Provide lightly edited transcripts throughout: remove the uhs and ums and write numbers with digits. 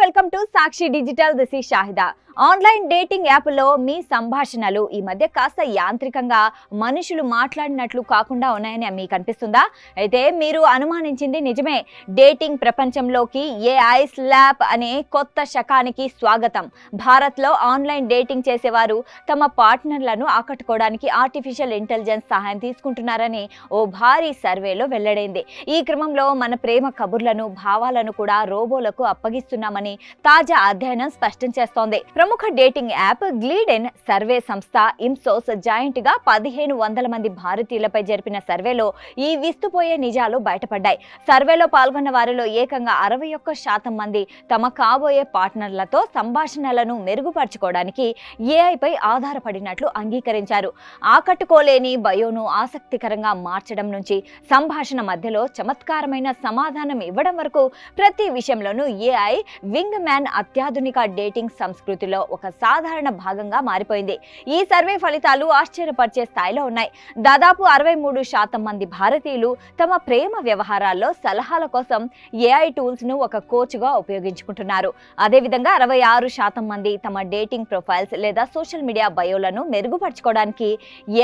Welcome to Sakshi digital. This is Shahida. Online dating యాప్లో మీ సంభాషణలు ఈ మధ్య కాస్త యాంత్రికంగా మనుషులు మాట్లాడినట్లు కాకుండా ఉన్నాయని మీకు అనిపిస్తుందా? అయితే మీరు అనుమానించింది నిజమే. డేటింగ్ ప్రపంచంలోకి ఏఐ స్లాప్ అనే కొత్త శకానికి స్వాగతం. భారత్లో ఆన్లైన్ డేటింగ్ చేసేవారు తమ పార్ట్నర్లను ఆకట్టుకోవడానికి ఆర్టిఫిషియల్ ఇంటెలిజెన్స్ సహాయం తీసుకుంటున్నారని ఓ భారీ సర్వేలో వెల్లడైంది. ఈ క్రమంలో మన ప్రేమ కబుర్లను, భావాలను కూడా రోబోలకు అప్పగిస్తున్నామని తాజా అధ్యయనం స్పష్టం చేస్తోంది. ప్రముఖ డేటింగ్ యాప్ గ్లీడెన్ సర్వే సంస్థ ఇమ్సోస్ జాయింట్ గా 1500 మంది భారతీయులపై జరిపిన సర్వేలో ఈ విస్తుపోయే నిజాలు బయటపడ్డాయి. సర్వేలో పాల్గొన్న వారిలో ఏకంగా 61% మంది తమ కాబోయే పార్ట్నర్లతో సంభాషణలను మెరుగుపరచుకోవడానికి ఏఐపై ఆధారపడినట్లు అంగీకరించారు. ఆకట్టుకోలేని బయోను ఆసక్తికరంగా మార్చడం నుంచి సంభాషణ మధ్యలో చమత్కారమైన సమాధానం ఇవ్వడం వరకు ప్రతి విషయంలోనూ ఏఐ వింగ్ మ్యాన్ అత్యాధునిక డేటింగ్ సంస్కృతిలో ఒక సాధారణ భాగంగా మారిపోయింది. ఈ సర్వే ఫలితాలు ఆశ్చర్యపరిచే స్థాయిలో ఉన్నాయి. దాదాపు 63% మంది భారతీయులు తమ ప్రేమ వ్యవహారాల్లో సలహాల కోసం ఏఐ టూల్స్ ను ఒక కోచ్ గా ఉపయోగించుకుంటున్నారు. అదేవిధంగా 66% మంది తమ డేటింగ్ ప్రొఫైల్స్ లేదా సోషల్ మీడియా బయోలను మెరుగుపరచుకోవడానికి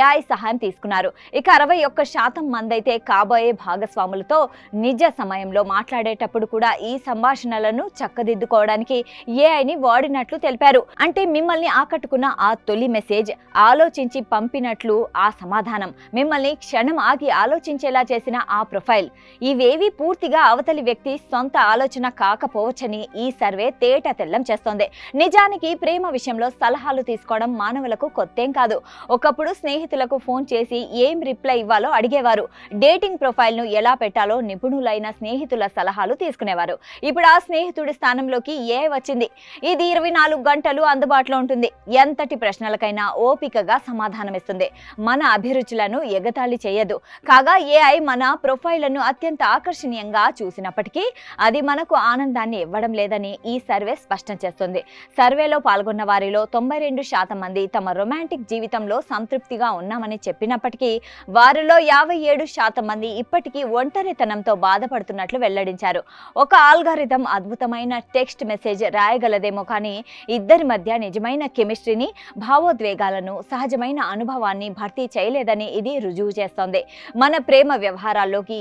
ఏఐ సహాయం తీసుకున్నారు. ఇక 61% మంది అయితే కాబోయే భాగస్వాములతో నిజ సమయంలో మాట్లాడేటప్పుడు కూడా ఈ సంభాషణలను చక్కదిద్దుకోవడానికి ఏఐని వాడినట్లు తెలిపారు. అంటే మిమ్మల్ని ఆకట్టుకున్న ఆ తొలి మెసేజ్, ఆలోచించి పంపినట్లు ఆ సమాధానం, మిమ్మల్ని క్షణం ఆగి ఆలోచించేలా చేసిన ఆ ప్రొఫైల్, ఇవేవి పూర్తిగా అవతలి వ్యక్తి సొంత ఆలోచన కాకపోవచ్చని ఈ సర్వే తేట తెల్లం చేస్తోంది. నిజానికి ప్రేమ విషయంలో సలహాలు తీసుకోవడం మానవులకు కొత్తేం కాదు. ఒకప్పుడు స్నేహితులకు ఫోన్ చేసి ఏం రిప్లై ఇవ్వాలో అడిగేవారు. డేటింగ్ ప్రొఫైల్ ను ఎలా పెట్టాలో నిపుణులైన స్నేహితుల సలహాలు తీసుకునేవారు. ఇప్పుడు ఆ స్నేహితుడి స్థానంలోకి ఏఐ వచ్చింది. ఇది 24 గంటలు అందుబాటులో ఉంటుంది. ఎంతటి ప్రశ్నలకైనా ఓపికగా సమాధానమిస్తుంది. మన అభిరుచులను ఎగతాళి చేయదు. కాగా ఏఐ మన ప్రొఫైళ్లను అత్యంత ఆకర్షణీయంగా చూసినప్పటికీ అది మనకు ఆనందాన్ని ఇవ్వడం లేదని ఈ సర్వే స్పష్టం చేస్తుంది. సర్వేలో పాల్గొన్న వారిలో 92% మంది తమ రొమాంటిక్ జీవితంలో సంతృప్తిగా ఉన్నామని చెప్పినప్పటికీ వారిలో 57% మంది ఇప్పటికీ ఒంటరితనంతో బాధపడుతున్నట్లు వెల్లడించారు. ఒక ఆల్గారిథం అద్భుతమైన టెక్స్ట్ మెసేజ్ రాయగలదేమో కానీ ఇద్దరి మధ్య నిజమైన కెమిస్ట్రీని, భావోద్వేగాలను, సహజమైన అనుభవాన్ని భర్తీ చేయలేదని ఇది రుజువు చేస్తోంది. మన ప్రేమ వ్యవహారాల్లోకి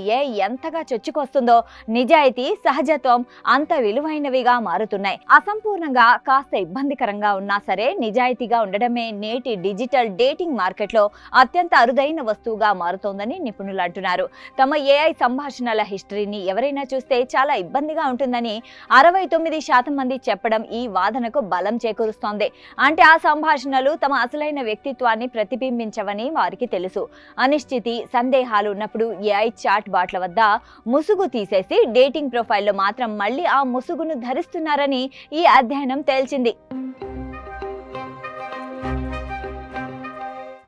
ఎంతగా చొచ్చుకొస్తుందో నిజాయితీ, సహజత్వం అంత విలువైనవిగా మారుతున్నాయి. అసంపూర్ణంగా, కాస్త ఇబ్బందికరంగా ఉన్నా సరే నిజాయితీగా ఉండడమే నేటి డిజిటల్ డేటింగ్ మార్కెట్లో అత్యంత అరుదైన వస్తువుగా మారుతోందని నిపుణులు అంటున్నారు. తమ ఏఐ సంభాషణల హిస్టరీని ఎవరైనా చూస్తే చాలా ఇబ్బందిగా ఉంటుందని 69% మంది చెప్పడం ఈ వాదనకు బలం చేకూరుస్తోంది. అంటే ఆ సంభాషణలు తమ అసలైన వ్యక్తిత్వాన్ని ప్రతిబింబించవని వారికి తెలుసు. అనిశ్చితి, సందేహాలు ఉన్నప్పుడు ఏఐ చాట్ బాట్ల వద్ద ముసుగు తీసేసి డేటింగ్ ప్రొఫైల్లో మాత్రం మళ్ళీ ఆ ముసుగును ధరిస్తున్నారని ఈ అధ్యయనం తేల్చింది.